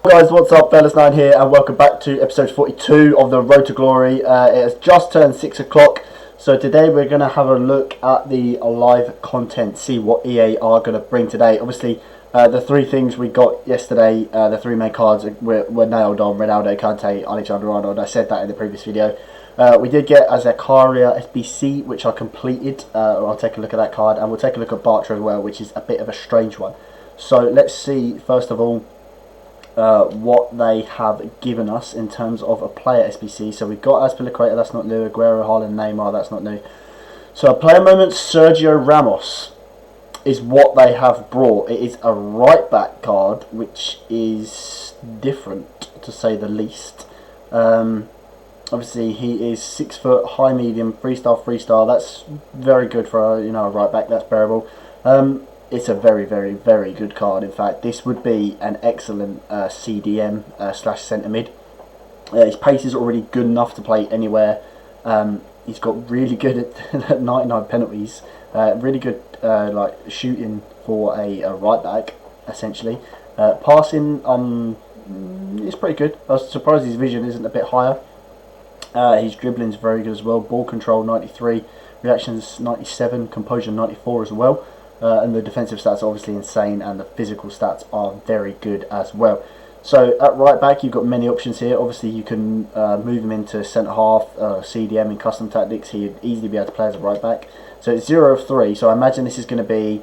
Guys, what's up? Fellas9 here, and welcome back to episode 42 of the Road to Glory. It has just turned 6 o'clock, so today we're going to have a look at the live content, see what EA are going to bring today. Obviously, the three things we got yesterday, the three main cards were nailed on: Ronaldo, Kante, Alexander-Arnold. I said that in the previous video. We did get a Zakaria SBC, which I completed. I'll take a look at that card, and we'll take a look at Bartra as well, which is a bit of a strange one. So let's see, first of all, what they have given us in terms of a player SBC. So we've got Azpilicueta, that's not new. Aguero, Haaland, Neymar, that's not new. So a player moment, Sergio Ramos is what they have brought. It is a right back card, which is different to say the least. Obviously he is 6 foot, high medium, 3-star. That's very good for a right back. That's bearable. It's a very, very, very good card. In fact, this would be an excellent CDM slash centre mid. His pace is already good enough to play anywhere. He's got really good at 99 penalties. Really good like shooting for a right back, essentially. Passing, is pretty good. I was surprised his vision isn't a bit higher. His dribbling is very good as well. Ball control 93, reactions 97, composure 94 as well. And the defensive stats are obviously insane, and the physical stats are very good as well. So at right back, you've got many options here. Obviously, you can move him into centre half, CDM in custom tactics. He'd easily be able to play as a right back. So it's 0 of 3. So I imagine this is going to be,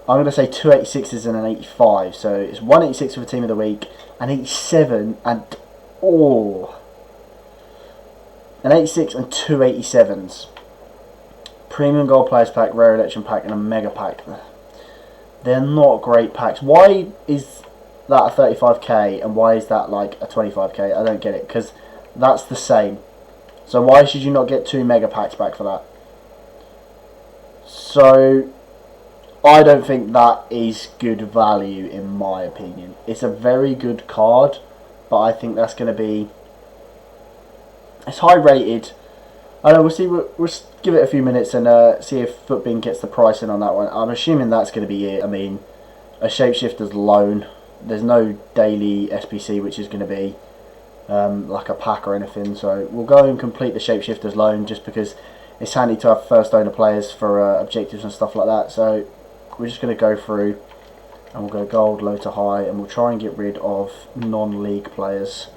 I'm going to say 2 86s and an 85. So it's 186 for the team of the week, an 87, and an 86 and 2 87s. Premium Gold Players Pack, Rare Election Pack, and a Mega Pack. They're not great packs. Why is that a 35k and why is that like a 25k? I don't get it, because that's the same. So why should you not get 2 Mega Packs back for that? So I don't think that is good value in my opinion. It's a very good card, but I think that's going to be... It's high rated. I don't know, we'll give it a few minutes and see if Footbin gets the pricing on that one. I'm assuming that's going to be it. I mean, a Shapeshifter's loan. There's no daily SPC, which is going to be like a pack or anything. So we'll go and complete the Shapeshifter's loan just because it's handy to have first owner players for objectives and stuff like that. So we're just going to go through and we'll go gold, low to high, and we'll try and get rid of non-league players.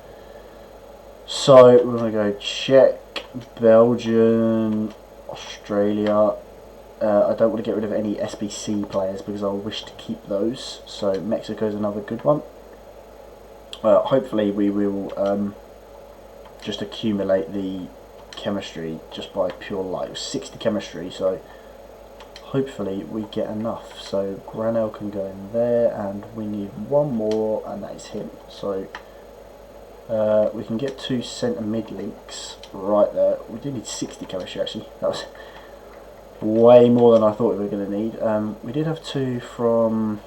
So we're going to go Czech, Belgium, Australia. I don't want to get rid of any SBC players because I wish to keep those. So Mexico is another good one. Hopefully we will just accumulate the chemistry just by pure light. 60 chemistry, so hopefully we get enough. So Granel can go in there, and we need one more, and that is him. So we can get 2 centre mid links right there. We do need 60 chemistry actually. That was way more than I thought we were going to need. We did have 2 from...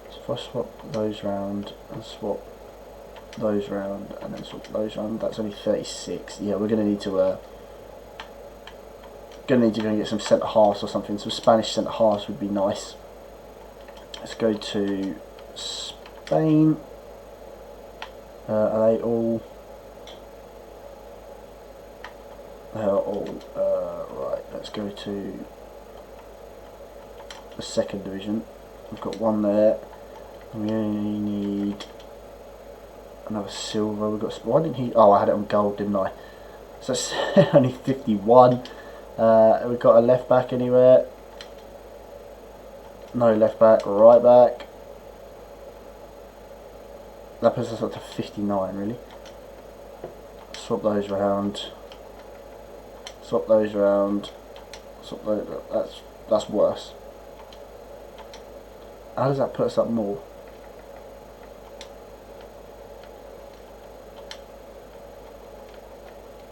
So if I swap those round and swap those round and then swap those round, that's only 36. Yeah, we're going to need to go and get some centre halves or something. Some Spanish centre halves would be nice. Let's go to Spain. Are they all? They are all. Right, let's go to the second division. We've got one there. We only need another silver. We've got. Why didn't he? Oh, I had it on gold, didn't I? So it's only 51. We've got a left back anywhere. No left back. Right back. That puts us up to 59, really. Swap those around. Swap those around. Swap those. That's worse. How does that put us up more?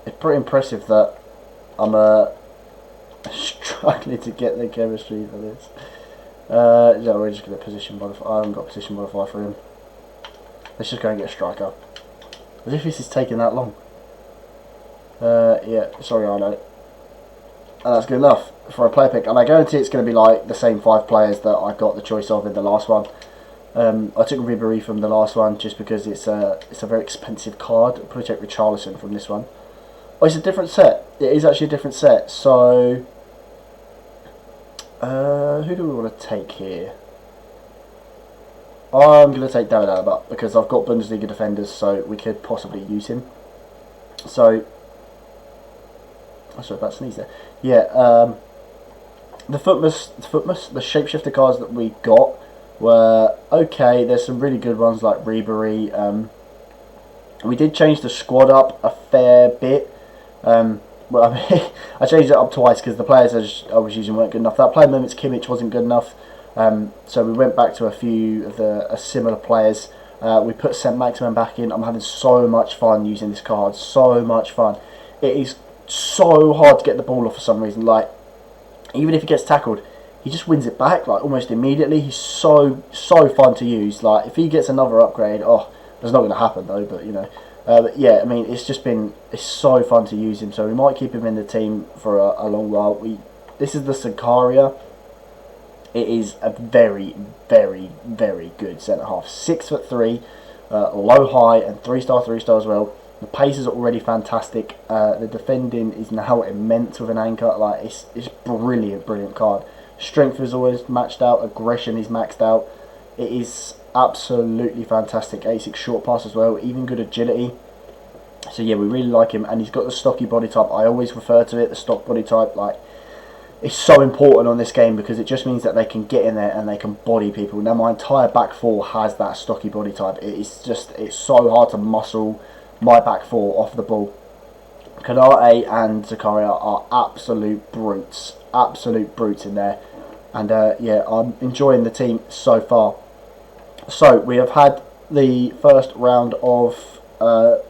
It's pretty impressive that I'm struggling to get the chemistry for this. Yeah, we're just going to position modify. I haven't got position modify for him. Let's just go and get a striker. As if this is taking that long. Yeah, sorry Arno. And that's good enough for a player pick. And I guarantee it's going to be like the same 5 players that I got the choice of in the last one. I took Ribery from the last one just because it's a very expensive card. I'll probably take Richarlison from this one. Oh, it's a different set. It is actually a different set. So, who do we want to take here? I'm going to take David Alaba because I've got Bundesliga defenders, so we could possibly use him. So, I'm sorry about sneeze there. Yeah, the shapeshifter cards that we got were okay. There's some really good ones like Ribery. We did change the squad up a fair bit. Well, I mean, I changed it up twice because the players I was using weren't good enough. That player moments Kimmich wasn't good enough. So we went back to a few of the similar players. We put St. Maximin back in. I'm having so much fun using this card. So much fun. It is so hard to get the ball off for some reason. Like, even if he gets tackled, he just wins it back like almost immediately. He's so fun to use. Like, if he gets another upgrade, that's not going to happen though. But you know, but yeah, I mean, it's so fun to use him. So we might keep him in the team for a long while. This is the Sakaria. It is a very good centre half. 6'3", low, high, and 3-star as well. The pace is already fantastic. The defending is now immense with an anchor. Like, it's brilliant card. Strength is always matched out. Aggression is maxed out. It is absolutely fantastic. 86 short pass as well. Even good agility. So yeah, we really like him, and he's got the stocky body type. I always refer to it the stock body type. Like, it's so important on this game because it just means that they can get in there and they can body people. Now my entire back four has that stocky body type. It's so hard to muscle my back four off the ball. Kanate and Zakaria are absolute brutes in there, and yeah, I'm enjoying the team so far. So we have had the first round of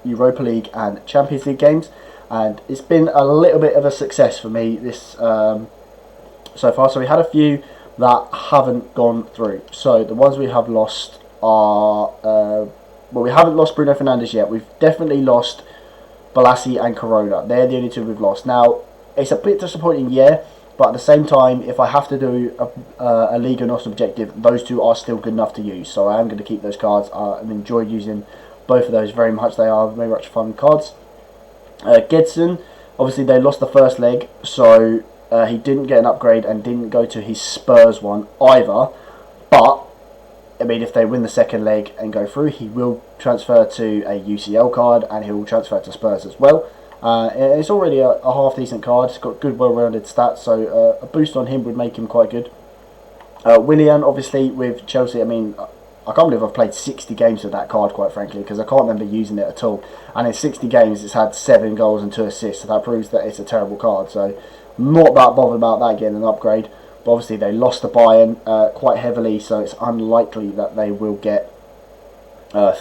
Europa League and Champions League games, and it's been a little bit of a success for me this so far. So we had a few that haven't gone through. So the ones we have lost are well, we haven't lost Bruno Fernandes yet. We've definitely lost Balassi and Corona. They're the only two we've lost. Now, it's a bit disappointing, yeah, but at the same time, if I have to do a Liga NOS objective, those two are still good enough to use. So I am going to keep those cards. I enjoy using both of those very much. They are very much fun cards. Gedson, obviously they lost the first leg, so he didn't get an upgrade and didn't go to his Spurs one either. But I mean, if they win the second leg and go through, he will transfer to a UCL card and he will transfer to Spurs as well. It's already a half decent card. It's got good, well-rounded stats, so a boost on him would make him quite good. Willian, obviously, with Chelsea, I mean, I can't believe I've played 60 games with that card, quite frankly, because I can't remember using it at all. And in 60 games, it's had 7 goals and 2 assists, so that proves that it's a terrible card. So, not that bothered about that getting an upgrade. But obviously, they lost to Bayern quite heavily, so it's unlikely that they will get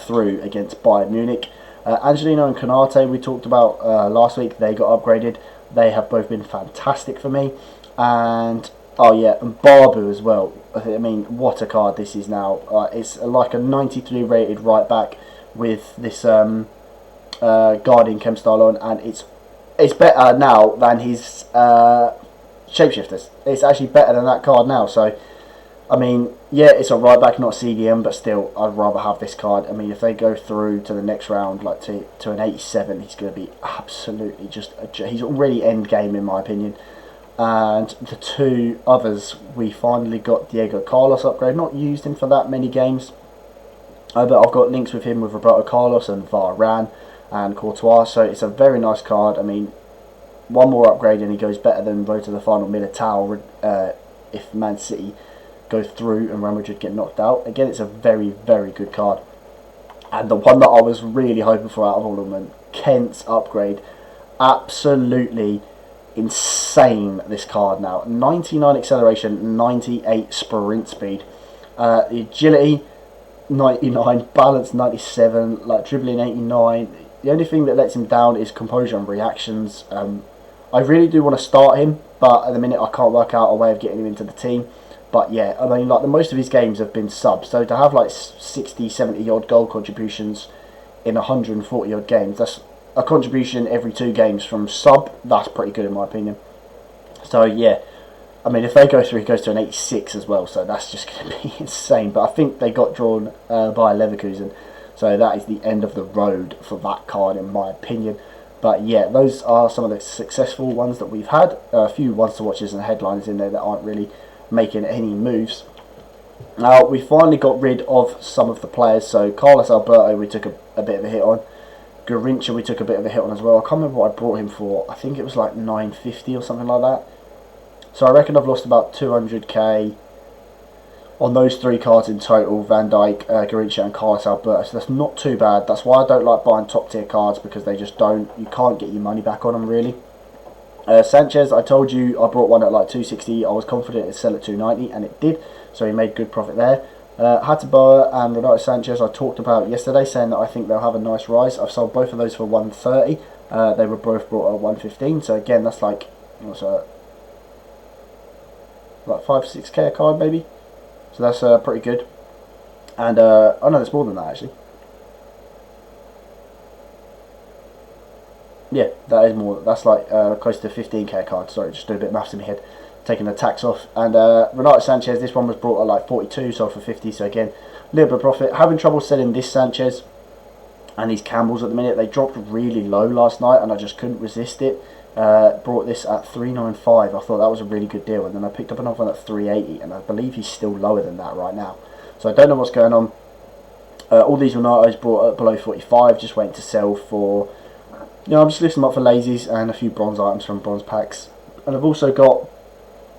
through against Bayern Munich. Angelino and Konate, we talked about last week, they got upgraded. They have both been fantastic for me. And, oh yeah, and Barbu as well. I mean, what a card this is now. It's like a 93 rated right back with this Guardian Chem style on, and it's better now than his Shapeshifters. It's actually better than that card now. So, I mean, yeah, it's a right back, not CDM, but still, I'd rather have this card. I mean, if they go through to the next round, like to an 87, he's going to be absolutely he's already end game in my opinion. And the two others, we finally got Diego Carlos upgrade. Not used him for that many games, but I've got links with him with Roberto Carlos and Varane and Courtois. So it's a very nice card. I mean, one more upgrade and he goes better than road to the final Militao if Man City go through and Real Madrid get knocked out. Again, it's a very good card. And the one that I was really hoping for out of all of them, Kent's upgrade. Absolutely insane, this card now. 99 acceleration, 98 sprint speed. The agility, 99. Balance, 97. Like, dribbling, 89. The only thing that lets him down is composure and reactions. I really do want to start him, but at the minute I can't work out a way of getting him into the team. But yeah, I mean, like, the most of his games have been subs, so to have like 60, 70 odd goal contributions in 140 odd games, that's a contribution every 2 games from sub. That's pretty good in my opinion. So yeah, I mean, if they go through, he goes to an 86 as well, so that's just going to be insane. But I think they got drawn by Leverkusen, so that is the end of the road for that card, in my opinion. But yeah, those are some of the successful ones that we've had. A few ones to watches and headlines in there that aren't really making any moves. Now, we finally got rid of some of the players. So Carlos Alberto, we took a bit of a hit on. Garincha, we took a bit of a hit on as well. I can't remember what I brought him for. I think it was like 950 or something like that. So I reckon I've lost about 200k on those three cards in total: Van Dijk, Garincha and Carlos Alberto. So that's not too bad. That's why I don't like buying top tier cards, because they just don't, you can't get your money back on them really. Sanchez, I told you I brought one at like 260. I was confident it'd sell at 290, and it did, so he made good profit there. Hateboer and Renato Sanchez I talked about yesterday, saying that I think they'll have a nice rise. I've sold both of those for 130. They were both brought at 115, so again that's like, what's that, like 5-6k a card maybe, so that's pretty good. And oh no, there's more than that actually. Yeah, that is more. That's like close to 15k a card. Sorry, just doing a bit of maths in my head, taking the tax off. And Renato Sanchez, this one was brought at like 42, sold for 50. So again, a little bit of profit. Having trouble selling this Sanchez and these Campbells at the minute. They dropped really low last night, and I just couldn't resist it. Brought this at 395. I thought that was a really good deal, and then I picked up another one at 380, and I believe he's still lower than that right now. So I don't know what's going on. All these Renatos brought up below 45, just waiting to sell for. You know, I'm just listing them up for lazies and a few bronze items from bronze packs. And I've also got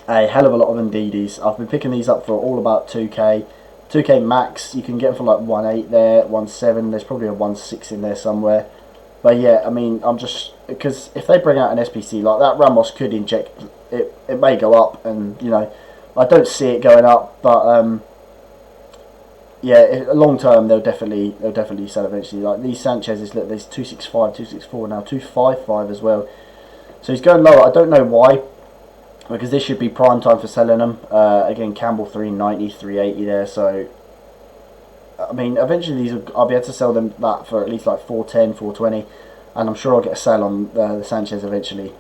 a hell of a lot of Ndidis. I've been picking these up for all about 2k. 2k max. You can get them for like 1.8 there, 1.7. There's probably a 1.6 in there somewhere. But yeah, I mean, I'm just, because if they bring out an SPC like that, Ramos could inject it. It may go up, and you know, I don't see it going up, but yeah, long term they'll definitely sell eventually. Like these Sanchez's, look, there's 265, 264 now, 255 as well. So he's going lower. I don't know why, because this should be prime time for selling them. Again, Campbell 390, 380 there. So I mean, eventually I'll be able to sell them that for at least like 410, 420, and I'm sure I'll get a sale on the Sanchez eventually.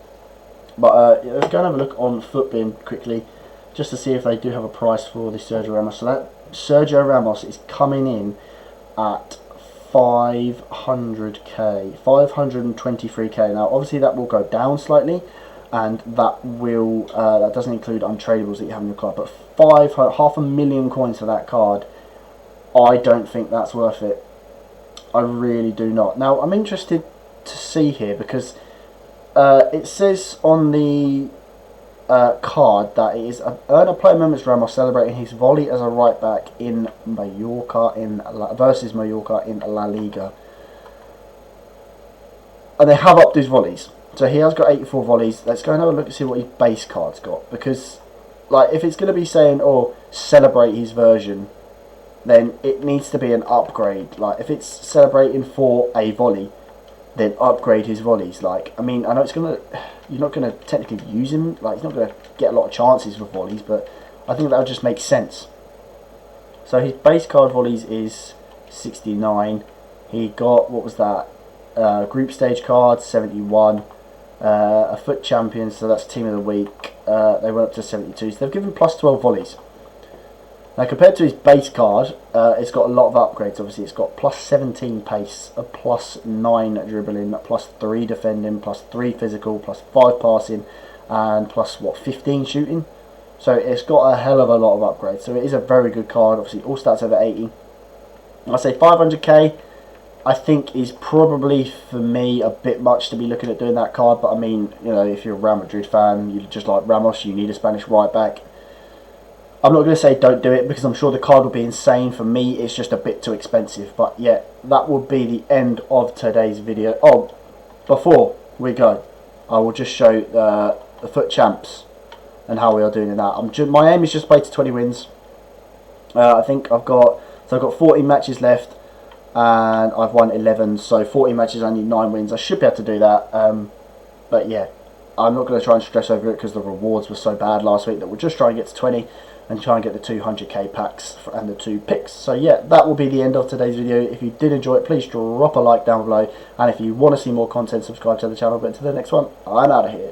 But let's go and have a look on Footbin quickly, just to see if they do have a price for this Sergio Ramos. So that Sergio Ramos is coming in at 500k, 523k. Now, obviously, that will go down slightly, and that will that doesn't include untradables that you have in your card. But half a million coins for that card, I don't think that's worth it. I really do not. Now, I'm interested to see here, because it says on the card that it is earn a player members Ramos celebrating his volley as a right back in Mallorca versus Mallorca in La Liga, and they have upped his volleys, so he has got 84 volleys. Let's go and have a look and see what his base card's got, because like if it's going to be saying celebrate his version, then it needs to be an upgrade. Like if it's celebrating for a volley, then upgrade his volleys. Like, I mean, I know you're not gonna technically use him. Like, he's not gonna get a lot of chances for volleys, but I think that would just make sense. So his base card volleys is 69. He got, what was that? Group stage card 71. A foot champion, so that's team of the week. They went up to 72. So they've given plus 12 volleys. Now, compared to his base card, it's got a lot of upgrades. Obviously, it's got plus 17 pace, a plus 9 dribbling, plus 3 defending, plus 3 physical, plus 5 passing, and plus, 15 shooting. So it's got a hell of a lot of upgrades. So it is a very good card. Obviously, all stats over 80. I say 500k, I think is probably, for me, a bit much to be looking at doing that card. But I mean, you know, if you're a Real Madrid fan, you just like Ramos, you need a Spanish right back. I'm not going to say don't do it, because I'm sure the card will be insane. For me, it's just a bit too expensive. But yeah, that will be the end of today's video. Oh, before we go, I will just show the FUT champs and how we are doing in that. My aim is just play to 20 wins. I think I've got 14 matches left, and I've won 11. So 40 matches, I need 9 wins. I should be able to do that. But yeah, I'm not going to try and stress over it, because the rewards were so bad last week that we'll just try and get to 20. And try and get the 200k packs and the 2 picks. So yeah, that will be the end of today's video. If you did enjoy it, please drop a like down below. And if you want to see more content, subscribe to the channel. But until the next one, I'm out of here.